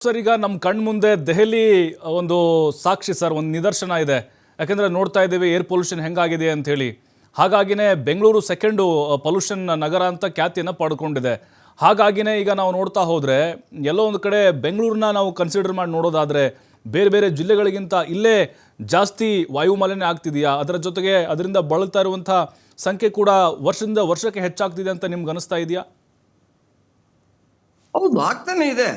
Sir, ಈಗ ನಮ್ಮ ಕಣ್ಣು ಮುಂದೆ ದೆಹಲಿ ಒಂದು ಸಾಕ್ಷಿ ಸರ್, ಒಂದು ನಿದರ್ಶನ ಇದೆ. ಯಾಕೆಂದರೆ ನೋಡ್ತಾ ಇದ್ದೀವಿ ಏರ್ ಪೊಲ್ಯೂಷನ್ ಹೆಂಗಾಗಿದೆ ಅಂಥೇಳಿ. ಹಾಗಾಗಿನೇ ಬೆಂಗಳೂರು ಸೆಕೆಂಡು ಪೊಲ್ಯೂಷನ್ ನಗರ ಅಂತ ಖ್ಯಾತಿಯನ್ನು ಪಡ್ಕೊಂಡಿದೆ. ಹಾಗಾಗಿನೇ ಈಗ ನಾವು ನೋಡ್ತಾ ಹೋದರೆ ಎಲ್ಲೋ ಒಂದು ಕಡೆ ಬೆಂಗಳೂರನ್ನ ನಾವು ಕನ್ಸಿಡರ್ ಮಾಡಿ ನೋಡೋದಾದರೆ ಬೇರೆ ಬೇರೆ ಜಿಲ್ಲೆಗಳಿಗಿಂತ ಇಲ್ಲೇ ಜಾಸ್ತಿ ವಾಯು ಮಾಲಿನ್ಯ ಆಗ್ತಿದೆಯಾ? ಅದರ ಜೊತೆಗೆ ಅದರಿಂದ ಬಳಲ್ತಾ ಇರುವಂಥ ಸಂಖ್ಯೆ ಕೂಡ ವರ್ಷದಿಂದ ವರ್ಷಕ್ಕೆ ಹೆಚ್ಚಾಗ್ತಿದೆ ಅಂತ ನಿಮ್ಗೆ ಅನಿಸ್ತಾ ಇದೆಯಾ? ಹೌದು, ಆಗ್ತಾನೆ ಇದೆ.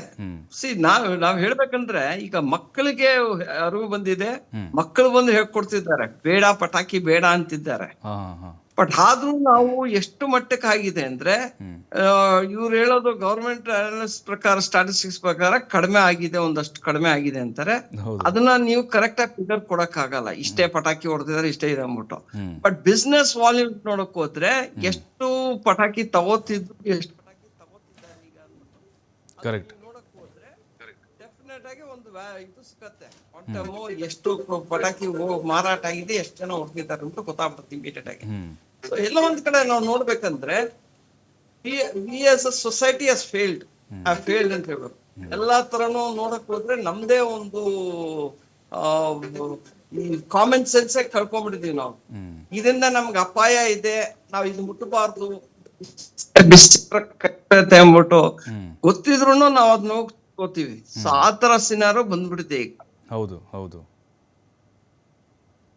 ನಾವ್ ಹೇಳ್ಬೇಕಂದ್ರೆ ಈಗ ಮಕ್ಕಳಿಗೆ ಅರಿವು ಬಂದಿದೆ. ಮಕ್ಕಳು ಬಂದು ಹೇಳ್ಕೊಡ್ತಿದ್ದಾರೆ, ಬೇಡ ಪಟಾಕಿ ಬೇಡ ಅಂತಿದ್ದಾರೆ. ಬಟ್ ಆದ್ರೂ ನಾವು ಎಷ್ಟು ಮಟ್ಟಕ್ಕೆ ಆಗಿದೆ ಅಂದ್ರೆ ಇವ್ರು ಹೇಳೋದು ಗವರ್ಮೆಂಟ್ ಅವೇರ್ನೆಸ್ ಪ್ರಕಾರ, ಸ್ಟಾಟಿಸ್ಟಿಕ್ಸ್ ಪ್ರಕಾರ ಕಡಿಮೆ ಆಗಿದೆ, ಒಂದಷ್ಟು ಕಡಿಮೆ ಆಗಿದೆ ಅಂತಾರೆ. ಅದನ್ನ ನೀವು ಕರೆಕ್ಟ್ ಆಗಿ ಫಿಗರ್ ಕೊಡಕ್ ಆಗಲ್ಲ, ಇಷ್ಟೇ ಪಟಾಕಿ ಹೊಡೆದಿದ್ದಾರೆ ಇಷ್ಟೇ ಇದೆ ಅಂದ್ಬಿಟ್ಟು. ಬಟ್ ಬಿಸ್ನೆಸ್ ವಾಲ್ಯೂಮ್ ನೋಡಕ್ ಹೋದ್ರೆ ಎಷ್ಟು ಪಟಾಕಿ ತಗೋತಿದ್ರು, ಎಷ್ಟು ಪಟಾಕಿ ತಗೋತಿದ್ದಾರೆ ಈಗ ಕರೆಕ್ಟ್ ನೋಡಕ್ ಹೋದ್ರೆ ಡೆಫಿನೆಟ್ ಆಗಿ ಒಂದು ಇದು ಸಿಗತ್ತೆ. ಎಷ್ಟು ಪಟಾಕಿ ಮಾರಾಟ ಆಗಿದೆ, ಎಷ್ಟು ಜನ ಹೊಡೆದಿದ್ದಾರೆ ಅಂತ ಗೊತ್ತಾಗ್ಬಿಡುತ್ತೆ ಇಮಿಡಿಯೇಟ್ ಆಗಿ. ಸೊ ಎಲ್ಲ ಒಂದ್ ಕಡೆ ನಾವು ನೋಡ್ಬೇಕಂದ್ರೆ we as a society has failed ಅಂತ ಹೇಳ್ಬೇಕು. ಎಲ್ಲಾ ತರನು ನೋಡಕ್ ಹೋದ್ರೆ ನಮ್ದೇ ಒಂದು ಕಾಮನ್ ಸೆನ್ಸ್ ಕಳ್ಕೊಂಡ್ಬಿಟ್ಟಿದೀವಿ ನಾವು. ಇದರಿಂದ ನಮ್ಗೆ ಅಪಾಯ ಇದೆ, ನಾವ್ ಇದು ಮುಟ್ಟಬಾರ್ದು ಅಂದ್ಬಿಟ್ಟು ಗೊತ್ತಿದ್ರು ನಾವ್ ಅದ್ನ ಹೋಗ್ತೀವಿ. ಸೊ ಆ ತರ ಸಿನಾರು ಬಂದ್ಬಿಡುತ್ತೆ ಈಗ. ಹೌದು ಹೌದು.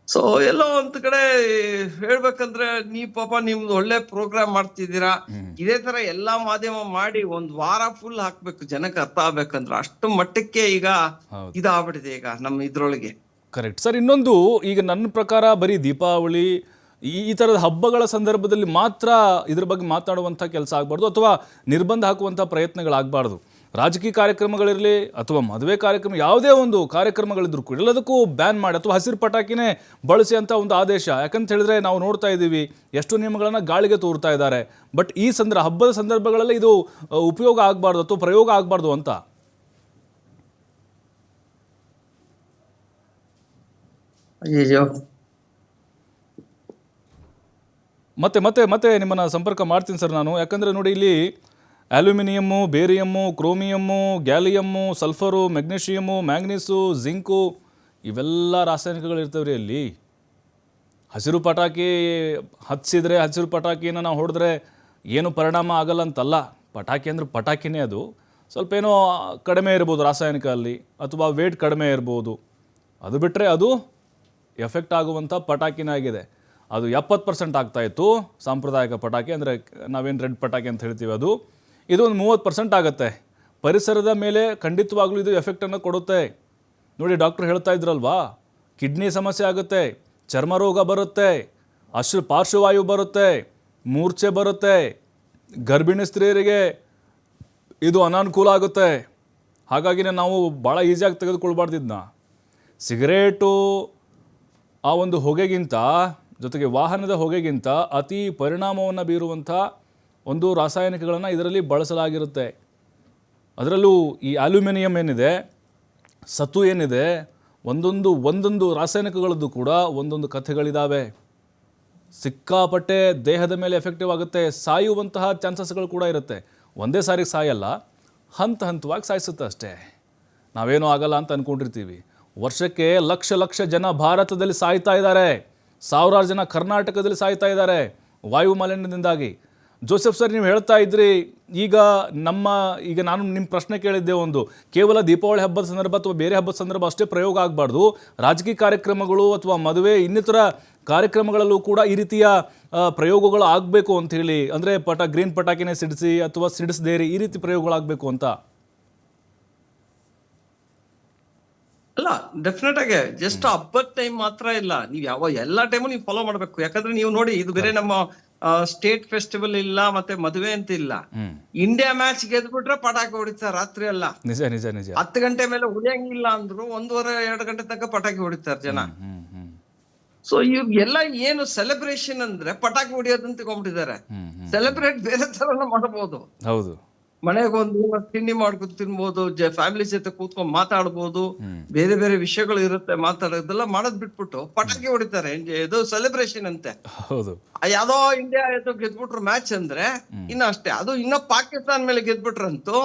ಸೊ ಎಲ್ಲೋ ಒಂದ್ ಕಡೆ ಹೇಳ್ಬೇಕಂದ್ರೆ ಪಾಪ ನಿಮ್ದು ಒಳ್ಳೆ ಪ್ರೋಗ್ರಾಮ್ ಮಾಡ್ತಿದ್ದೀರಾ, ಇದೇ ತರ ಎಲ್ಲಾ ಮಾಧ್ಯಮ ಮಾಡಿ ಒಂದ್ ವಾರ ಫುಲ್ ಹಾಕ್ಬೇಕು, ಜನಕ್ಕೆ ಅರ್ಥ ಆಗ್ಬೇಕಂದ್ರೆ ಅಷ್ಟು ಮಟ್ಟಕ್ಕೆ ಈಗ ಇದಾಗ್ಬಿಟ್ಟಿದೆ ಈಗ ನಮ್ಮ ಇದ್ರೊಳಗೆ. Correct sir. ಇನ್ನೊಂದು, ಈಗ ನನ್ನ ಪ್ರಕಾರ ಬರೀ ದೀಪಾವಳಿ ಈ ಥರದ ಹಬ್ಬಗಳ ಸಂದರ್ಭದಲ್ಲಿ ಮಾತ್ರ ಇದ್ರ ಬಗ್ಗೆ ಮಾತಾಡುವಂಥ ಕೆಲಸ ಆಗಬಾರ್ದು, ಅಥವಾ ನಿರ್ಬಂಧ ಹಾಕುವಂಥ ಪ್ರಯತ್ನಗಳಾಗಬಾರ್ದು. ರಾಜಕೀಯ ಕಾರ್ಯಕ್ರಮಗಳಿರಲಿ ಅಥವಾ ಮದುವೆ ಕಾರ್ಯಕ್ರಮ, ಯಾವುದೇ ಒಂದು ಕಾರ್ಯಕ್ರಮಗಳಿದ್ರು ಕೂಡ ಎಲ್ಲದಕ್ಕೂ ಬ್ಯಾನ್ ಮಾಡಿ ಅಥವಾ ಹಸಿರು ಪಟಾಕಿನೇ ಬಳಸಿ ಅಂತ ಒಂದು ಆದೇಶ. ಯಾಕಂತ ಹೇಳಿದ್ರೆ ನಾವು ನೋಡ್ತಾ ಇದ್ದೀವಿ ಎಷ್ಟು ನಿಯಮಗಳನ್ನು ಗಾಳಿಗೆ ತೋರ್ತಾ ಇದ್ದಾರೆ. ಬಟ್ ಈ ಹಬ್ಬದ ಸಂದರ್ಭಗಳಲ್ಲಿ ಇದು ಉಪಯೋಗ ಆಗಬಾರ್ದು ಅಥವಾ ಪ್ರಯೋಗ ಆಗಬಾರ್ದು ಅಂತ. ಮತ್ತೆ ಮತ್ತೆ ಮತ್ತೆ ನಿಮ್ಮನ್ನು ಸಂಪರ್ಕ ಮಾಡ್ತೀನಿ ಸರ್ ನಾನು. ಯಾಕಂದರೆ ನೋಡಿ, ಇಲ್ಲಿ aluminium, barium, chromium, gallium, sulphur, magnesium, manganese, zinc, ಇವೆಲ್ಲ ರಾಸಾಯನಿಕಗಳಿರ್ತವೆ ರೀ ಅಲ್ಲಿ. ಹಸಿರು ಪಟಾಕಿ ಹಚ್ಚಿದರೆ, ಹಸಿರು ಪಟಾಕಿನ ನಾವು ಹೊಡೆದ್ರೆ ಏನು ಪರಿಣಾಮ ಆಗಲ್ಲ ಅಂತಲ್ಲ. ಪಟಾಕಿ ಅಂದರೆ ಪಟಾಕಿನೇ, ಅದು ಸ್ವಲ್ಪ ಏನೋ ಕಡಿಮೆ ಇರ್ಬೋದು ರಾಸಾಯನಿಕ ಅಲ್ಲಿ, ಅಥವಾ ವೇಟ್ ಕಡಿಮೆ ಇರ್ಬೋದು. ಅದು ಬಿಟ್ಟರೆ ಅದು ಎಫೆಕ್ಟ್ ಆಗುವಂಥ ಪಟಾಕಿನೇ ಆಗಿದೆ. ಅದು 70% ಆಗ್ತಾಯಿತ್ತು ಸಾಂಪ್ರದಾಯಿಕ ಪಟಾಕಿ, ಅಂದರೆ ನಾವೇನು ರೆಡ್ ಪಟಾಕಿ ಅಂತ ಹೇಳ್ತೀವಿ ಅದು. ಇದು ಒಂದು 30% ಆಗುತ್ತೆ. ಪರಿಸರದ ಮೇಲೆ ಖಂಡಿತವಾಗ್ಲೂ ಇದು ಎಫೆಕ್ಟನ್ನು ಕೊಡುತ್ತೆ. ನೋಡಿ, ಡಾಕ್ಟ್ರು ಹೇಳ್ತಾ ಇದ್ರಲ್ವಾ, ಕಿಡ್ನಿ ಸಮಸ್ಯೆ ಆಗುತ್ತೆ, ಚರ್ಮ ರೋಗ ಬರುತ್ತೆ, ಪಾರ್ಶ್ವವಾಯು ಬರುತ್ತೆ, ಮೂರ್ಛೆ ಬರುತ್ತೆ, ಗರ್ಭಿಣಿ ಸ್ತ್ರೀಯರಿಗೆ ಇದು ಅನಾನುಕೂಲ ಆಗುತ್ತೆ. ಹಾಗಾಗಿನೇ ನಾವು ಭಾಳ ಈಸಿಯಾಗಿ ತೆಗೆದುಕೊಳ್ಬಾರ್ದಿದ್ನ. ಸಿಗರೇಟು ಆ ಒಂದು ಹೊಗೆಗಿಂತ, ಜೊತೆಗೆ ವಾಹನದ ಹೊಗೆಗಿಂತ ಅತಿ ಪರಿಣಾಮವನ್ನು ಬೀರುವಂಥ ಒಂದು ರಾಸಾಯನಿಕಗಳನ್ನು ಇದರಲ್ಲಿ ಬಳಸಲಾಗಿರುತ್ತೆ. ಅದರಲ್ಲೂ ಈ ಅಲ್ಯೂಮಿನಿಯಂ ಏನಿದೆ, ಸತು ಏನಿದೆ, ಒಂದೊಂದು ರಾಸಾಯನಿಕಗಳದ್ದು ಕೂಡ ಒಂದೊಂದು ಕಥೆಗಳಿದ್ದಾವೆ. ಸಿಕ್ಕಾಪಟ್ಟೆ ದೇಹದ ಮೇಲೆ ಎಫೆಕ್ಟಿವ್ ಆಗುತ್ತೆ, ಸಾಯುವಂತಹ ಚಾನ್ಸಸ್ಗಳು ಕೂಡ ಇರುತ್ತೆ. ಒಂದೇ ಸಾರಿಗೆ ಸಾಯಲ್ಲ, ಹಂತವಾಗಿ ಸಾಯಿಸುತ್ತೆ ಅಷ್ಟೇ. ನಾವೇನೂ ಆಗಲ್ಲ ಅಂತ ಅಂದ್ಕೊಂಡಿರ್ತೀವಿ. ವರ್ಷಕ್ಕೆ ಲಕ್ಷ ಜನ ಭಾರತದಲ್ಲಿ ಸಾಯ್ತಾ ಇದ್ದಾರೆ, ಸಾವಿರಾರು ಜನ ಕರ್ನಾಟಕದಲ್ಲಿ ಸಾಯ್ತಾ ಇದ್ದಾರೆ ವಾಯು ಮಾಲಿನ್ಯದಿಂದಾಗಿ. ಜೋಸೆಫ್ ಸರ್, ನೀವು ಹೇಳ್ತಾ ಇದ್ರಿ, ಈಗ ನಾನು ನಿಮ್ಮ ಪ್ರಶ್ನೆ ಕೇಳಿದ್ದೆ, ಒಂದು ಕೇವಲ ದೀಪಾವಳಿ ಹಬ್ಬದ ಸಂದರ್ಭ ಅಥವಾ ಬೇರೆ ಹಬ್ಬದ ಸಂದರ್ಭ ಅಷ್ಟೇ ಪ್ರಯೋಗ ಆಗಬಾರ್ದು, ರಾಜಕೀಯ ಕಾರ್ಯಕ್ರಮಗಳು ಅಥವಾ ಮದುವೆ ಇನ್ನಿತರ ಕಾರ್ಯಕ್ರಮಗಳಲ್ಲೂ ಕೂಡ ಈ ರೀತಿಯ ಪ್ರಯೋಗಗಳು ಆಗಬೇಕು ಅಂತ ಹೇಳಿ. ಅಂದರೆ ಗ್ರೀನ್ ಪಟಾಕಿನೇ ಸಿಡಿಸಿ ಅಥವಾ ಸಿಡಿಸದೇರಿ ಈ ರೀತಿ ಪ್ರಯೋಗಗಳಾಗಬೇಕು ಅಂತ. ಅಲ್ಲ, ಡೆಫಿನೆಟ್ ಆಗಿ ಜಸ್ಟ್ ಹಬ್ಬದ ಟೈಮ್ ಮಾತ್ರ ಇಲ್ಲ, ನೀವು ಎಲ್ಲಾ ಟೈಮು ನೀವು ಫಾಲೋ ಮಾಡ್ಬೇಕು. ಯಾಕಂದ್ರೆ ನೀವು ನೋಡಿ, ಇದು ಬೇರೆ ನಮ್ಮ ಸ್ಟೇಟ್ ಫೆಸ್ಟಿವಲ್ ಇಲ್ಲ, ಮತ್ತೆ ಮದುವೆ ಅಂತ ಇಲ್ಲ. ಇಂಡಿಯಾ ಮ್ಯಾಚ್ ಗೆದ್ಬಿಟ್ರೆ ಪಟಾಕಿ ಹೊಡಿತಾರೆ ರಾತ್ರಿ ಎಲ್ಲ. ನಿಜ ನಿಜ ನಿಜ. 10 ಗಂಟೆ ಮೇಲೆ ಹೊಡಿಯಂಗಿಲ್ಲ ಅಂದ್ರು 1:30-2 ಗಂಟೆ ತನಕ ಪಟಾಕಿ ಹೊಡಿತಾರೆ ಜನ. ಸೊ ಇವ್ರಿಗೆಲ್ಲ ಏನು ಸೆಲೆಬ್ರೇಷನ್ ಅಂದ್ರೆ ಪಟಾಕಿ ಹೊಡಿಯೋದಂತ ತಗೊಂಡ್ಬಿಟ್ಟಿದ್ದಾರೆ. ಸೆಲೆಬ್ರೇಟ್ ಬೇರೆ ತರ ಮಾಡಬಹುದು. ಹೌದು. ಮನೆಗೆ ಒಂದು ತಿಂಡಿ ಮಾಡ್ಕೊಂಡು ತಿನ್ಬೋದು, ಫ್ಯಾಮಿಲಿ ಜೊತೆ ಕೂತ್ಕೊಂಡು ಮಾತಾಡ್ಬೋದು, ಬೇರೆ ಬೇರೆ ವಿಷಯಗಳು ಇರುತ್ತೆ ಮಾತಾಡೋದೆಲ್ಲ ಮಾಡೋದ್ ಬಿಟ್ಬಿಟ್ಟು ಪಟಾಕಿ ಹೊಡಿತಾರೆ. ಇದು ಸೆಲೆಬ್ರೇಷನ್ ಅಂತೆ. ಹೌದು. ಯಾವ್ದೋ ಇಂಡಿಯಾ ಗೆದ್ಬಿಟ್ರು ಮ್ಯಾಚ್ ಅಂದ್ರೆ ಇನ್ನ ಅಷ್ಟೇ. ಅದು ಇನ್ನ ಪಾಕಿಸ್ತಾನ ಮೇಲೆ ಗೆದ್ಬಿಟ್ರಂತೂ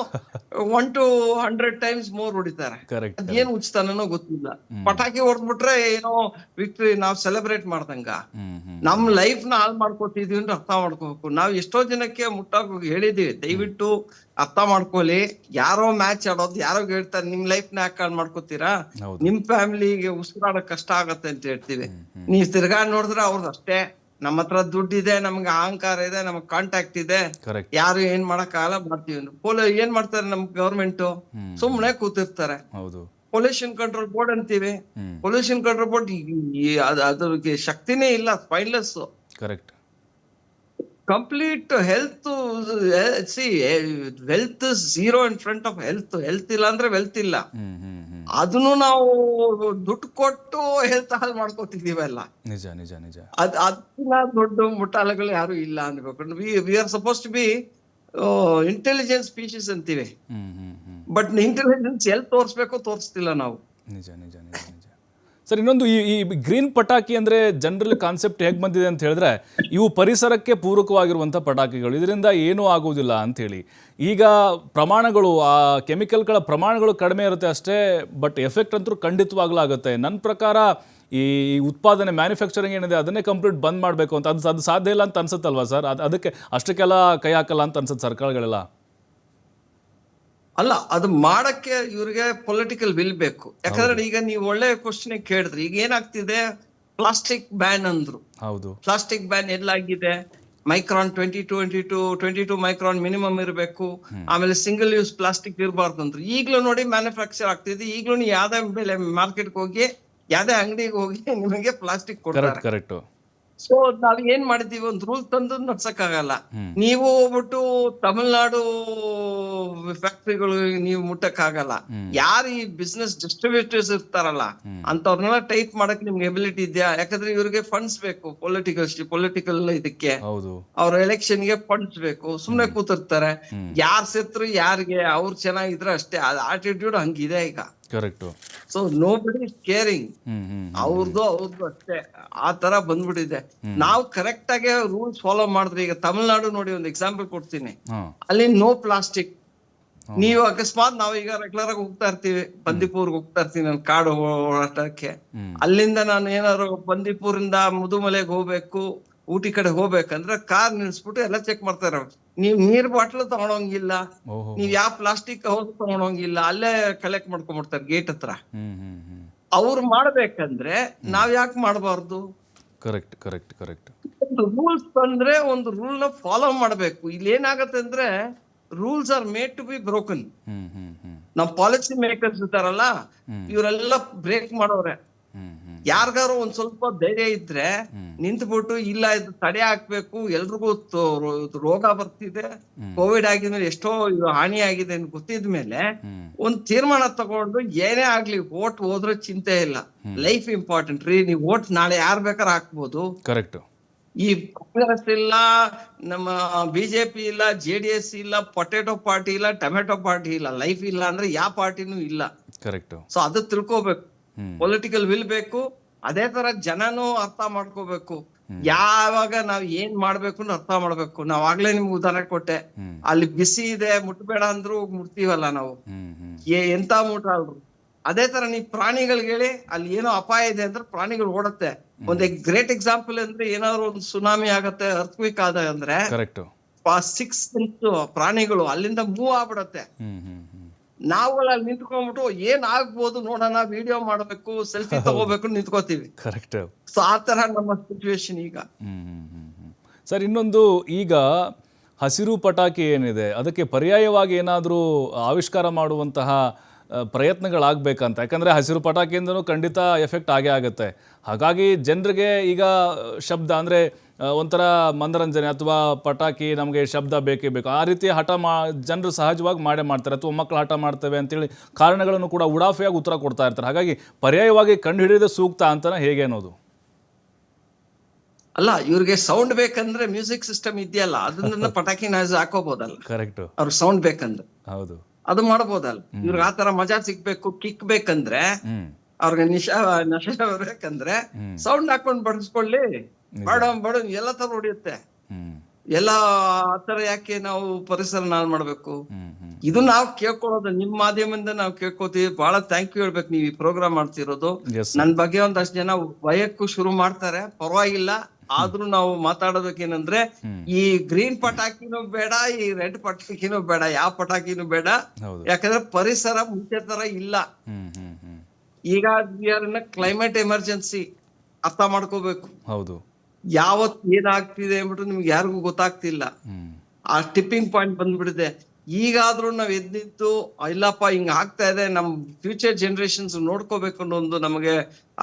1 to 100 times ಮೋರ್ ಹೊಡಿತಾರೆ. ಕರೆಕ್ಟ್. ಅದೇನ್ ಉಚಿತನೋ ಗೊತ್ತಿಲ್ಲ. ಪಟಾಕಿ ಹೊಡೆದ್ಬಿಟ್ರೆ ಏನೋ ವಿಕ್ಟ್ರಿ ನಾವ್ ಸೆಲೆಬ್ರೇಟ್ ಮಾಡ್ದಂಗ. ನಮ್ ಲೈಫ್ ನ ಹಾಳು ಮಾಡ್ಕೊತಿದೀವಿ ಅಂತ ಅರ್ಥ ಮಾಡ್ಕೋಬೇಕು. ನಾವ್ ಎಷ್ಟೋ ಜನಕ್ಕೆ ಮುಟ್ಟಾಗಿ ಹೇಳಿದೀವಿ, ದಯವಿಟ್ಟು ಅರ್ಥ ಮಾಡ್ಕೊಳ್ಳಿ. ಯಾರೋ ಮ್ಯಾಚ್ ಆಡೋದು ಯಾರೋ ಹೇಳ್ತಾರೆ, ನಿಮ್ ಲೈಫ್ ನ ಯಾಕೆ ಹಾಳು ಮಾಡ್ಕೋತೀರಾ, ನಿಮ್ ಫ್ಯಾಮಿಲಿಗೆ ಉಸಿರಾಡೋಕ್ ಕಷ್ಟ ಆಗತ್ತೆ ಅಂತ ಹೇಳ್ತೀವಿ. ನೀವ್ ತಿರ್ಗಾಡ್ ನೋಡಿದ್ರೆ ಅವ್ರದ್ದು ಅಷ್ಟೇ, ನಮ್ಮ ಹತ್ರ ದುಡ್ಡಿದೆ, ನಮ್ಗೆ ಅಹಂಕಾರ ಇದೆ, ನಮಗ್ ಕಾಂಟ್ಯಾಕ್ಟ್ ಇದೆ, ಯಾರು ಏನ್ ಮಾಡಕ್ ಆಗಲ್ಲ ಮಾಡ್ತೀವಿ. ಏನ್ ಮಾಡ್ತಾರೆ ನಮ್ ಗವರ್ಮೆಂಟ್, ಸುಮ್ನೆ ಕೂತಿರ್ತಾರೆ. ಪೊಲ್ಯೂಷನ್ ಕಂಟ್ರೋಲ್ ಬೋರ್ಡ್ ಅಂತೀವಿ. ಪೊಲ್ಯೂಷನ್ ಕಂಟ್ರೋಲ್ ಬೋರ್ಡ್ ಅದ್ರಿಗೆ ಶಕ್ತಿನೇ ಇಲ್ಲ, spineless. Correct. Complete health, wealth zero in front of health. Health ಇಲ್ಲ ಅಂದ್ರೆ ವೆಲ್ತ್ ಇಲ್ಲ. ಅದನ್ನು ನಾವು ದುಡ್ಡು ಕೊಟ್ಟು ಹೆಲ್ತ್ ಹಾಳು ಮಾಡ್ಕೋತಿದೀವಲ್ಲ. ನಿಜ ನಿಜ ನಿಜ. ಅದನ್ನ ದೊಡ್ಡ ಮುಟ್ಟಾಳಗಳು ಯಾರು ಇಲ್ಲ ಅನ್ಬೇಕು. We are suppose to be intelligence species ಅಂತೀವಿ. ಬಟ್ ಇಂಟೆಲಿಜೆನ್ಸ್ ಎಲ್ಲಿ ತೋರಿಸ್ತಿಲ್ಲ ನಾವು. ನಿಜ ನಿಜ ನಿಜ ನಿಜ. ಸರ್, ಇನ್ನೊಂದು ಈ ಗ್ರೀನ್ ಪಟಾಕಿ ಅಂದರೆ ಜನರಲ್ ಕಾನ್ಸೆಪ್ಟ್ ಹೇಗೆ ಬಂದಿದೆ ಅಂತ ಹೇಳಿದ್ರೆ, ಇವು ಪರಿಸರಕ್ಕೆ ಪೂರಕವಾಗಿರುವಂಥ ಪಟಾಕಿಗಳು, ಇದರಿಂದ ಏನೂ ಆಗುವುದಿಲ್ಲ ಅಂಥೇಳಿ. ಈಗ ಪ್ರಮಾಣಗಳು, ಆ ಕೆಮಿಕಲ್ಗಳ ಪ್ರಮಾಣಗಳು ಕಡಿಮೆ ಇರುತ್ತೆ ಅಷ್ಟೇ, ಬಟ್ ಎಫೆಕ್ಟ್ ಅಂತೂ ಖಂಡಿತವಾಗ್ಲೂ ಆಗುತ್ತೆ. ನನ್ನ ಪ್ರಕಾರ ಈ ಉತ್ಪಾದನೆ, ಮ್ಯಾನುಫ್ಯಾಕ್ಚರಿಂಗ್ ಏನಿದೆ ಅದನ್ನೇ ಕಂಪ್ಲೀಟ್ ಬಂದ್ ಮಾಡಬೇಕು ಅಂತ. ಅದು ಸಾಧ್ಯ ಇಲ್ಲ ಅಂತ ಅನ್ಸುತ್ತಲ್ವಾ ಸರ್? ಅದಕ್ಕೆ ಅಷ್ಟಕ್ಕೆಲ್ಲ ಕೈ ಹಾಕಲ್ಲ ಅಂತ ಅನ್ಸುತ್ತೆ ಸರ್ಕಾರಗಳೆಲ್ಲ. ಅಲ್ಲ, ಅದು ಮಾಡಕ್ಕೆ ಇವ್ರಿಗೆ ಪೊಲಿಟಿಕಲ್ ವಿಲ್ ಬೇಕು. ಯಾಕಂದ್ರೆ ಈಗ ನೀವು ಒಳ್ಳೆ ಕ್ವಶನ್ ಕೇಳಿದ್ರಿ. ಈಗ ಏನಾಗ್ತಿದೆ, ಪ್ಲಾಸ್ಟಿಕ್ ಬ್ಯಾನ್ ಅಂದ್ರು. ಹೌದು. ಪ್ಲಾಸ್ಟಿಕ್ ಬ್ಯಾನ್ ಎಲ್ಲಾಗಿದೆ? ಮೈಕ್ರಾನ್ 22 ಮೈಕ್ರಾನ್ ಮಿನಿಮಮ್ ಇರಬೇಕು. ಆಮೇಲೆ ಸಿಂಗಲ್ ಯೂಸ್ ಪ್ಲಾಸ್ಟಿಕ್ ಇರಬಾರ್ದು ಅಂದ್ರು. ಈಗ್ಲೂ ನೋಡಿ ಮ್ಯಾನುಫ್ಯಾಕ್ಚರ್ ಆಗ್ತಿದೆ. ಈಗ್ಲೂ ನೀವು ಯಾವ್ದೇ ಬೆಲೆ ಮಾರ್ಕೆಟ್ಗೆ ಹೋಗಿ, ಯಾವ್ದೇ ಅಂಗಡಿಗೆ ಹೋಗಿ ನಿಮಗೆ ಪ್ಲಾಸ್ಟಿಕ್ ಕೊಡ್ತಾರೆ. ಕರೆಕ್ಟ್. ಸೊ ನಾವ್ ಏನ್ ಮಾಡಿದೀವಿ, ಒಂದು ರೂಲ್ ತಂದು ನಡ್ಸಕ್ಕಾಗಲ್ಲ. ನೀವು ಹೋಗ್ಬಿಟ್ಟು ತಮಿಳ್ನಾಡು ಫ್ಯಾಕ್ಟ್ರಿಗಳು ನೀವು ಮುಟ್ಟಕ್ಕಾಗಲ್ಲ. ಯಾರು ಈ ಬಿಸ್ನೆಸ್ ಡಿಸ್ಟ್ರಿಬ್ಯೂಟರ್ಸ್ ಇರ್ತಾರಲ್ಲ ಅಂತವ್ರನ್ನೆಲ್ಲ ಟೈಪ್ ಮಾಡಕ್ ನಿಮ್ಗೆ ಎಬಿಲಿಟಿ ಇದೆಯಾ? ಯಾಕಂದ್ರೆ ಇವ್ರಿಗೆ ಫಂಡ್ಸ್ ಬೇಕು, ಪೊಲಿಟಿಕಲ್ ಇದಕ್ಕೆ, ಅವ್ರ ಎಲೆಕ್ಷನ್ ಗೆ ಫಂಡ್ಸ್ ಬೇಕು. ಸುಮ್ನೆ ಕೂತಿರ್ತಾರೆ. ಯಾರ್ ಸೆತ್ರು ಯಾರಿಗೆ, ಅವ್ರು ಚೆನ್ನಾಗಿದ್ರೆ ಅಷ್ಟೇ. ಆಟಿಟ್ಯೂಡ್ ಹಂಗಿದೆ ಈಗ. Correct. So nobody is caring. ಅವ್ರದ್ದು ಅಷ್ಟೇ, ಆ ತರ ಬಂದ್ಬಿಟ್ಟಿದೆ. ನಾವು ಕರೆಕ್ಟ್ ಆಗಿ ರೂಲ್ಸ್ ಫಾಲೋ ಮಾಡಿದ್ರೆ, ಈಗ ತಮಿಳ್ನಾಡು ನೋಡಿ, ಒಂದು ಎಕ್ಸಾಂಪಲ್ ಕೊಡ್ತೀನಿ. ಅಲ್ಲಿ ನೋ ಪ್ಲಾಸ್ಟಿಕ್. ನೀವು ಅಕಸ್ಮಾತ್ ನಾವೀಗ ರೆಗ್ಯುಲರ್ ಆಗಿ ಹೋಗ್ತಾ ಇರ್ತೀವಿ, ಬಂದಿಪುರ್ಗೆ ಹೋಗ್ತಾ ಇರ್ತೀನಿ ನಾನು ಕಾಡು ಓಡಾಟಕ್ಕೆ. ಅಲ್ಲಿಂದ ನಾನು ಏನಾದ್ರು ಬಂದಿಪುರಿಂದ ಮುದುಮಲೆಗೆ ಹೋಗ್ಬೇಕು, ಊಟಿ ಕಡೆ ಹೋಗ್ಬೇಕಂದ್ರೆ ಕಾರ್ ನಿಲ್ಸ್ಬಿಟ್ಟು ಎಲ್ಲ ಚೆಕ್ ಮಾಡ್ತಾರೆ. ನೀವ್ ನೀರ್ ಬಾಟ್ಲು ತಗೊಳಂಗಿಲ್ಲ, ನೀವ್ ಯಾವ ಪ್ಲಾಸ್ಟಿಕ್ ಹೌದು ತಗೊಳಂಗಿಲ್ಲ, ಅಲ್ಲೇ ಕಲೆಕ್ಟ್ ಮಾಡ್ಕೊಂಡ್ಬಿಡ್ತಾರೆ ಗೇಟ್ ಹತ್ರ. ಅವ್ರು ಮಾಡ್ಬೇಕಂದ್ರೆ ನಾವ್ ಯಾಕೆ ಮಾಡಬಾರ್ದು? Correct correct correct. ಒಂದು ರೂಲ್ಸ್ ಬಂದ್ರೆ ಒಂದು ರೂಲ್ ನ ಫಾಲೋ ಮಾಡ್ಬೇಕು. ಇಲ್ಲಿ ಏನಾಗತ್ತೆ ಅಂದ್ರೆ, rules are made to be broken. ನಮ್ ಪಾಲಿಸಿ ಮೇಕರ್ಸ್ ಇರ್ತಾರಲ್ಲ, ಇವರೆಲ್ಲ ಬ್ರೇಕ್ ಮಾಡೋರೆ. ಯಾರಿಗಾರು ಒಂದ್ ಸ್ವಲ್ಪ ಧೈರ್ಯ ಇದ್ರೆ ನಿಂತ್ಬಿಟ್ಟು, ಇಲ್ಲ ಇದು ತಡೆ ಹಾಕ್ಬೇಕು, ಎಲ್ರಿಗೂ ರೋಗ ಬರ್ತಿದೆ, ಕೋವಿಡ್ ಆಗಿದ್ಮೇಲೆ ಎಷ್ಟೋ ಹಾನಿ ಆಗಿದೆ ಅಂತ ಗೊತ್ತಿದ್ಮೇಲೆ ಒಂದ್ ತೀರ್ಮಾನ ತಗೊಂಡು, ಏನೇ ಆಗ್ಲಿ ವೋಟ್ ಹೋದ್ರೆ ಚಿಂತೆ ಇಲ್ಲ, ಲೈಫ್ ಇಂಪಾರ್ಟೆಂಟ್ ರೀ, ನೀವು ವೋಟ್ ನಾಳೆ ಯಾರ್ ಬೇಕಾದ್ರೆ ಹಾಕ್ಬೋದು. ಕರೆಕ್ಟ್. ಈ ಕಾಂಗ್ರೆಸ್ ಇಲ್ಲ, ನಮ್ಮ ಬಿಜೆಪಿ ಇಲ್ಲ, JDS ಇಲ್ಲ, ಪೊಟೆಟೊ ಪಾರ್ಟಿ ಇಲ್ಲ, ಟೊಮೆಟೊ ಪಾರ್ಟಿ ಇಲ್ಲ. ಲೈಫ್ ಇಲ್ಲ ಅಂದ್ರೆ ಯಾವ ಪಾರ್ಟಿನೂ ಇಲ್ಲ. ಕರೆಕ್ಟ್. ಸೊ ಅದು ತಿಳ್ಕೋಬೇಕು, ಪೊಲಿಟಿಕಲ್ ವಿಲ್ ಬೇಕು. ಅದೇ ತರ ಜನನು ಅರ್ಥ ಮಾಡ್ಕೋಬೇಕು. ಯಾವಾಗ ನಾವ್ ಏನ್ ಮಾಡ್ಬೇಕು ಅರ್ಥ ಮಾಡ್ಬೇಕು. ನಾವ್ ಆಗ್ಲೇ ನಿಮ್ಗೆ ಉದಾಹರಣೆ ಕೊಟ್ಟೆ, ಅಲ್ಲಿ ಬಿಸಿ ಇದೆ ಮುಟ್ಬೇಡ ಅಂದ್ರು ಮುಟ್ತೀವಲ್ಲ ನಾವು, ಎಂತ ಮುಟ್ಟಾಳ್ರು. ಅದೇ ತರ ನೀವ್ ಪ್ರಾಣಿಗಳಿಗೆ ಹೇಳಿ, ಅಲ್ಲಿ ಏನೋ ಅಪಾಯ ಇದೆ ಅಂದ್ರೆ ಪ್ರಾಣಿಗಳು ಓಡುತ್ತೆ. ಒಂದ್ ಗ್ರೇಟ್ ಎಕ್ಸಾಂಪಲ್ ಅಂದ್ರೆ, ಏನಾದ್ರು ಒಂದು ಸುನಾಮಿ ಆಗತ್ತೆ, ಅರ್ಥಕ್ವಿಕ್ ಆದ ಅಂದ್ರೆ 6 ಸೆನ್ಸ್ ಪ್ರಾಣಿಗಳು ಅಲ್ಲಿಂದ ಮೂವ್ ಆಗ್ಬಿಡತ್ತೆ. ನಾವುಗಳು ಅಲ್ಲಿ ನಿಂತ್ಕೊಂಡ್ಬಿಟ್ಟು ಏನ್ ಆಗ್ಬೋದು ನೋಡೋಣ, ವಿಡಿಯೋ ಮಾಡ್ಬೇಕು, ಸೆಲ್ಫಿ ತಗೋಬೇಕು ನಿಂತ್ಕೋತೀವಿ. ಕರೆಕ್ಟ್. ಸೊ ಆ ತರ ನಮ್ಮ ಸಿಚುವೇಶನ್ ಈಗ. ಸರ್, ಇನ್ನೊಂದು, ಈಗ ಹಸಿರು ಪಟಾಕಿ ಏನಿದೆ ಅದಕ್ಕೆ ಪರ್ಯಾಯವಾಗಿ ಏನಾದರೂ ಆವಿಷ್ಕಾರ ಮಾಡುವಂತಹ ಪ್ರಯತ್ನಗಳಾಗಬೇಕಂತ. ಯಾಕಂದರೆ ಹಸಿರು ಪಟಾಕಿಯಿಂದನೂ ಖಂಡಿತ ಎಫೆಕ್ಟ್ ಆಗೇ ಆಗುತ್ತೆ. ಹಾಗಾಗಿ ಜನರಿಗೆ ಈಗ ಶಬ್ದ ಅಂದರೆ ಒಂಥರ ಮನರಂಜನೆ, ಅಥವಾ ಪಟಾಕಿ ನಮಗೆ ಶಬ್ದ ಬೇಕೇ ಬೇಕು, ಆ ರೀತಿ ಹಠ ಜನರು ಸಹಜವಾಗಿ ಮಾಡೇ ಮಾಡ್ತಾರೆ. ಅಥವಾ ಮಕ್ಕಳು ಹಠ ಮಾಡ್ತೇವೆ ಅಂತೇಳಿ ಕಾರಣಗಳನ್ನು ಕೂಡ ಉಡಾಫೆಯಾಗಿ ಉತ್ತರ ಕೊಡ್ತಾ ಇರ್ತಾರೆ. ಹಾಗಾಗಿ ಪರ್ಯಾಯವಾಗಿ ಕಂಡುಹಿಡಿಯೋದು ಸೂಕ್ತ ಅಂತಲೇ ಹೇಗೆ ಅನ್ನೋದು? ಅಲ್ಲ ಇವ್ರಿಗೆ ಸೌಂಡ್ ಬೇಕಂದ್ರೆ ಮ್ಯೂಸಿಕ್ ಸಿಸ್ಟಮ್ ಇದೆಯಲ್ಲ, ಅದನ್ನ ಪಟಾಕಿ ನಾಯ್ಸ್ ಹಾಕೋಬಹುದಲ್ಲ. ಕರೆಕ್ಟ್. ಅವ್ರಿಗೆ ಸೌಂಡ್ ಬೇಕಂದ್ರೆ ಹೌದು. ಅದು ಮಾಡಬಹುದಲ್ಲ. ಇವ್ರಿಗೆ ಆತರ ಮಜಾ ಸಿಗ್ಬೇಕು, ಕಿಕ್ ಬೇಕಂದ್ರೆ, ಹ್ಮ್ ಅವ್ರಿಗೆ ನಶೆ ಬೇಕಂದ್ರೆ ಸೌಂಡ್ ಹಾಕೊಂಡ್ ಬಡಿಸ್ಕೊಳ್ಳಿ. ಬಡ ಎಲ್ಲ ತರ ಹೊಡಿಯುತ್ತೆ. ಹ್ಮ್ ಎಲ್ಲ ಆತರ ಯಾಕೆ ನಾವು ಪರಿಸರ ನಾಳ್ ಮಾಡ್ಬೇಕು? ಹ್ಮ್ ಹ್ಮ್ ಇದು ನಾವು ಕೇಳ್ಕೊಳ್ಳೋದು ನಿಮ್ ಮಾಧ್ಯಮದಿಂದ ನಾವು ಕೇಳ್ಕೊತೀವಿ. ಬಹಳ ಥ್ಯಾಂಕ್ ಯು ಹೇಳ್ಬೇಕು, ನೀವು ಈ ಪ್ರೋಗ್ರಾಮ್ ಮಾಡ್ತಿರೋದು. ಎಸ್ ನನ್ ಬಗ್ಗೆ ಒಂದಷ್ಟು ಜನ ಭಯಕ್ಕೂ ಶುರು ಮಾಡ್ತಾರೆ, ಪರವಾಗಿಲ್ಲ. ಆದ್ರೂ ನಾವು ಮಾತಾಡೋದಕ್ಕೇನಂದ್ರೆ, ಈ ಗ್ರೀನ್ ಪಟಾಕಿನೂ ಬೇಡ, ಈ ರೆಡ್ ಪಟಾಕಿನೂ ಬೇಡ, ಯಾವ ಪಟಾಕಿನೂ ಬೇಡ. ಹೌದು. ಯಾಕಂದ್ರೆ ಪರಿಸರ ಮುಂಚೆ ತರ ಇಲ್ಲ. ಹ್ಮ್ ಹ್ಮ್ ಹ್ಮ್ ಈಗ ಕ್ಲೈಮೇಟ್ ಎಮರ್ಜೆನ್ಸಿ ಅರ್ಥ ಮಾಡ್ಕೋಬೇಕು. ಹೌದು. ಯಾವತ್ ಏನಾಗ್ತಿದೆ ಅಂದ್ಬಿಟ್ಟು ನಿಮ್ಗೆ ಯಾರಿಗೂ ಗೊತ್ತಾಗ್ತಿಲ್ಲ. ಹ್ಮ್ ಆ ಟಿಪ್ಪಿಂಗ್ ಪಾಯಿಂಟ್ ಬಂದ್ಬಿಟ್ಟಿದೆ. ಈಗಾದ್ರೂ ನಾವ್ ಎದ್ ನಿಂತು ಇಲ್ಲಪ್ಪ ಹಿಂಗ ಆಗ್ತಾ ಇದೆ, ನಮ್ ಫ್ಯೂಚರ್ ಜನರೇಷನ್ಸ್ ನೋಡ್ಕೋಬೇಕು ಅನ್ನೋ ಒಂದು ನಮಗೆ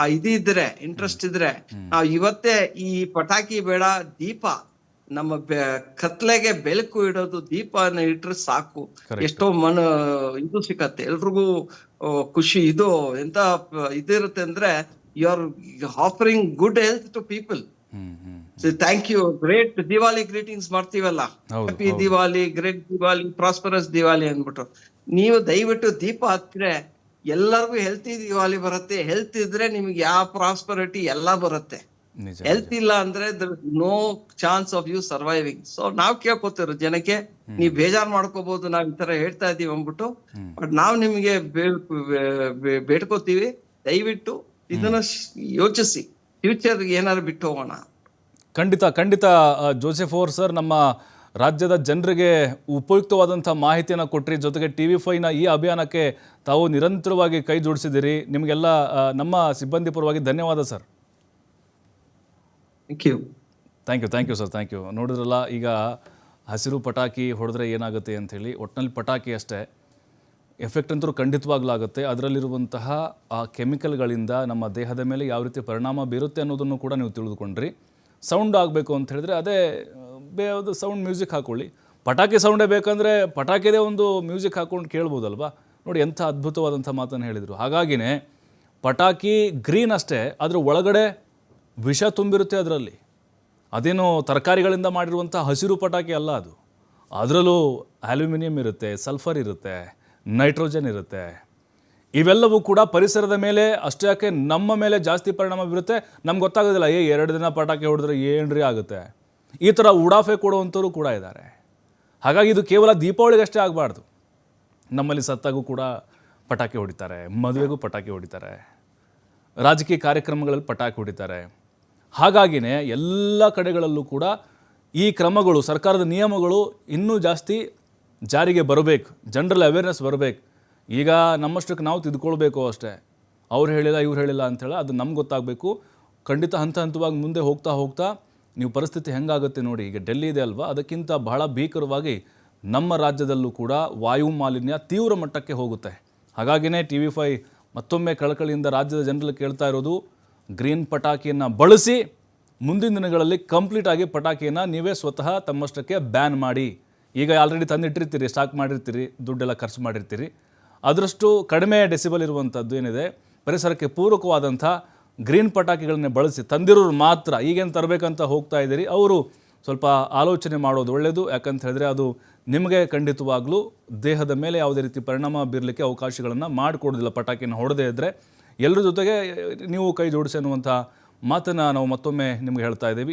ಆ ಇದ್ರೆ, ಇಂಟ್ರೆಸ್ಟ್ ಇದ್ರೆ, ನಾವ್ ಇವತ್ತೇ ಈ ಪಟಾಕಿ ಬೇಡ, ದೀಪ ನಮ್ಮ ಕತ್ಲೆಗೆ ಬೆಳಕು ಇಡೋದು, ದೀಪನ ಇಟ್ರೆ ಸಾಕು. ಎಷ್ಟೋ ಇದು ಸಿಕ್ಕತ್ತೆ ಎಲ್ರಿಗೂ, ಖುಷಿ. ಇದು ಎಂತ ಇದಿರುತ್ತೆ ಅಂದ್ರೆ, you are offering good health to people. Hmm hmm thank you. Great Diwali greetings ಮಾಡ್ತೀವಲ್ಲ, happy Diwali, great Diwali, prosperous Diwali ಅಂದ್ಬಿಟ್ಟು. ನೀವು ದಯವಿಟ್ಟು ದೀಪ ಹತ್ತಿದ್ರೆ ಎಲ್ಲರಿಗೂ ಹೆಲ್ತಿ ದಿವಾಲಿ ಬರುತ್ತೆ. ಹೆಲ್ತ್ ಇದ್ರೆ ನಿಮ್ಗೆ ಯಾವ ಪ್ರಾಸ್ಪರಿಟಿ ಎಲ್ಲ ಬರುತ್ತೆ. ನಿಜ. ಹೆಲ್ತ್ ಇಲ್ಲ ಅಂದ್ರೆ no chance of you surviving. So ನಾವ್ ಕೇಳ್ಕೊತಿರೋ ಜನಕ್ಕೆ, ನೀವ್ ಬೇಜಾರ್ ಮಾಡ್ಕೋಬಹುದು ನಾವ್ ಈ ತರ ಹೇಳ್ತಾ ಇದೀವಿ ಅಂದ್ಬಿಟ್ಟು. ಬಟ್ ನಾವ್ ನಿಮ್ಗೆ ಬೇಡ್ಕೋತೀವಿ, ದಯವಿಟ್ಟು ಇದನ್ನ ಯೋಚಿಸಿ, ಫ್ಯೂಚರ್ ಏನಾದ್ರು ಬಿಟ್ಟು ಹೋಗೋಣ. ಖಂಡಿತ ಖಂಡಿತ. ಜೋಸೆಫ್ ಅವರ್ ಸರ್, ನಮ್ಮ ರಾಜ್ಯದ ಜನರಿಗೆ ಉಪಯುಕ್ತವಾದಂಥ ಮಾಹಿತಿಯನ್ನು ಕೊಟ್ಟರಿ. ಜೊತೆಗೆ TV5ನ ಈ ಅಭಿಯಾನಕ್ಕೆ ತಾವು ನಿರಂತರವಾಗಿ ಕೈ ಜೋಡಿಸಿದ್ದೀರಿ. ನಿಮಗೆಲ್ಲ ನಮ್ಮ ಸಿಬ್ಬಂದಿ ಪರವಾಗಿ ಧನ್ಯವಾದ sir. Thank you sir, thank you. ನೋಡಿದ್ರಲ್ಲ, ಈಗ ಹಸಿರು ಪಟಾಕಿ ಹೊಡೆದ್ರೆ ಏನಾಗುತ್ತೆ ಅಂಥೇಳಿ. ಒಟ್ಟಿನಲ್ಲಿ ಪಟಾಕಿ ಅಷ್ಟೇ, ಎಫೆಕ್ಟ್ ಅಂತೂ ಖಂಡಿತವಾಗ್ಲಾಗುತ್ತೆ. ಅದರಲ್ಲಿರುವಂತಹ ಆ ಕೆಮಿಕಲ್ಗಳಿಂದ ನಮ್ಮ ದೇಹದ ಮೇಲೆ ಯಾವ ರೀತಿ ಪರಿಣಾಮ ಬೀರುತ್ತೆ ಅನ್ನೋದನ್ನು ಕೂಡ ನೀವು ತಿಳಿದುಕೊಂಡ್ರಿ. ಸೌಂಡ್ ಆಗಬೇಕು ಅಂತ ಹೇಳಿದ್ರೆ ಅದೇ ಯಾವುದು ಸೌಂಡ್ ಮ್ಯೂಸಿಕ್ ಹಾಕ್ಕೊಳ್ಳಿ. ಪಟಾಕಿ ಸೌಂಡೇ ಬೇಕಂದರೆ ಪಟಾಕಿದೇ ಒಂದು ಮ್ಯೂಸಿಕ್ ಹಾಕ್ಕೊಂಡು ಕೇಳ್ಬೋದಲ್ವಾ. ನೋಡಿ ಎಂಥ ಅದ್ಭುತವಾದಂಥ ಮಾತನ್ನು ಹೇಳಿದರು. ಹಾಗಾಗಿನೇ ಪಟಾಕಿ ಗ್ರೀನ್ ಅಷ್ಟೇ, ಅದ್ರ ಒಳಗಡೆ ವಿಷ ತುಂಬಿರುತ್ತೆ ಅದರಲ್ಲಿ. ಅದೇನೋ ತರಕಾರಿಗಳಿಂದ ಮಾಡಿರುವಂಥ ಹಸಿರು ಪಟಾಕಿ ಅಲ್ಲ ಅದು. ಅದರಲ್ಲೂ ಅಲ್ಯೂಮಿನಿಯಂ ಇರುತ್ತೆ, ಸಲ್ಫರ್ ಇರುತ್ತೆ, ನೈಟ್ರೋಜನ್ ಇರುತ್ತೆ. ಇವೆಲ್ಲವೂ ಕೂಡ ಪರಿಸರದ ಮೇಲೆ ಅಷ್ಟೇ ಯಾಕೆ ನಮ್ಮ ಮೇಲೆ ಜಾಸ್ತಿ ಪರಿಣಾಮ ಬೀರುತ್ತೆ. ನಮ್ಗೆ ಗೊತ್ತಾಗೋದಿಲ್ಲ, 2 ದಿನ ಪಟಾಕಿ ಹೊಡೆದ್ರೆ ಏನ್ರಿ ಆಗುತ್ತೆ. ಈ ಥರ ಉಡಾಫೆ ಕೊಡುವಂಥವ್ರು ಕೂಡ ಇದ್ದಾರೆ. ಹಾಗಾಗಿ ಇದು ಕೇವಲ ದೀಪಾವಳಿಗಷ್ಟೇ ಆಗಬಾರ್ದು. ನಮ್ಮಲ್ಲಿ ಸತ್ತಾಗೂ ಕೂಡ ಪಟಾಕಿ ಹೊಡಿತಾರೆ, ಮದುವೆಗೂ ಪಟಾಕಿ ಹೊಡಿತಾರೆ, ರಾಜಕೀಯ ಕಾರ್ಯಕ್ರಮಗಳಲ್ಲಿ ಪಟಾಕಿ ಹೊಡಿತಾರೆ. ಹಾಗಾಗಿನೇ ಎಲ್ಲ ಕಡೆಗಳಲ್ಲೂ ಕೂಡ ಈ ಕ್ರಮಗಳು, ಸರ್ಕಾರದ ನಿಯಮಗಳು ಇನ್ನೂ ಜಾಸ್ತಿ ಜಾರಿಗೆ ಬರಬೇಕು. ಜನರಲ್ ಅವೇರ್ನೆಸ್ ಬರಬೇಕು. ಈಗ ನಮ್ಮಷ್ಟಕ್ಕೆ ನಾವು ತಿದ್ಕೊಳ್ಬೇಕು ಅಷ್ಟೇ. ಅವ್ರು ಹೇಳಿಲ್ಲ ಇವ್ರು ಹೇಳಿಲ್ಲ ಅಂಥೇಳಿ ಅದು ನಮ್ಗೆ ಗೊತ್ತಾಗಬೇಕು. ಖಂಡಿತ ಹಂತ ಹಂತವಾಗಿ ಮುಂದೆ ಹೋಗ್ತಾ ಹೋಗ್ತಾ ನೀವು ಪರಿಸ್ಥಿತಿ ಹೆಂಗಾಗುತ್ತೆ ನೋಡಿ. ಈಗ ಡೆಲ್ಲಿ ಇದೆ ಅಲ್ವಾ, ಅದಕ್ಕಿಂತ ಬಹಳ ಭೀಕರವಾಗಿ ನಮ್ಮ ರಾಜ್ಯದಲ್ಲೂ ಕೂಡ ವಾಯು ಮಾಲಿನ್ಯ ತೀವ್ರ ಮಟ್ಟಕ್ಕೆ ಹೋಗುತ್ತೆ. ಹಾಗಾಗಿನೇ TV5 ಮತ್ತೊಮ್ಮೆ ಕಳಕಳಿಯಿಂದ ರಾಜ್ಯದ ಜನರಲ್ಲಿ ಕೇಳ್ತಾ ಇರೋದು, ಗ್ರೀನ್ ಪಟಾಕಿಯನ್ನು ಬಳಸಿ. ಮುಂದಿನ ದಿನಗಳಲ್ಲಿ ಕಂಪ್ಲೀಟಾಗಿ ಪಟಾಕಿಯನ್ನು ನೀವೇ ಸ್ವತಃ ತಮ್ಮಷ್ಟಕ್ಕೆ ಬ್ಯಾನ್ ಮಾಡಿ. ಈಗ ಆಲ್ರೆಡಿ ತಂದಿಟ್ಟಿರ್ತೀರಿ, ಸ್ಟಾಕ್ ಮಾಡಿರ್ತೀರಿ, ದುಡ್ಡೆಲ್ಲ ಖರ್ಚು ಮಾಡಿರ್ತೀರಿ. ಅದರಷ್ಟು ಕಡಿಮೆ ಡೆಸಿಬಲ್ ಇರುವಂಥದ್ದು ಏನಿದೆ, ಪರಿಸರಕ್ಕೆ ಪೂರಕವಾದಂಥ ಗ್ರೀನ್ ಪಟಾಕಿಗಳನ್ನೇ ಬಳಸಿ. ತಂದಿರೋರು ಮಾತ್ರ ಈಗೇನು ತರಬೇಕಂತ ಹೋಗ್ತಾ ಇದ್ದೀರಿ, ಅವರು ಸ್ವಲ್ಪ ಆಲೋಚನೆ ಮಾಡೋದು ಒಳ್ಳೆಯದು. ಯಾಕಂತ ಹೇಳಿದ್ರೆ ಅದು ನಿಮಗೆ ಖಂಡಿತವಾಗ್ಲೂ ದೇಹದ ಮೇಲೆ ಯಾವುದೇ ರೀತಿ ಪರಿಣಾಮ ಬೀರಲಿಕ್ಕೆ ಅವಕಾಶಗಳನ್ನು ಮಾಡಿಕೊಡೋದಿಲ್ಲ. ಪಟಾಕಿನ ಹೊಡೆದೇ ಇದ್ದರೆ ಎಲ್ಲರ ಜೊತೆಗೆ ನೀವು ಕೈ ಜೋಡಿಸಿ ಅನ್ನುವಂಥ ಮಾತನ್ನು ನಾವು ಮತ್ತೊಮ್ಮೆ ನಿಮಗೆ ಹೇಳ್ತಾ ಇದ್ದೀವಿ.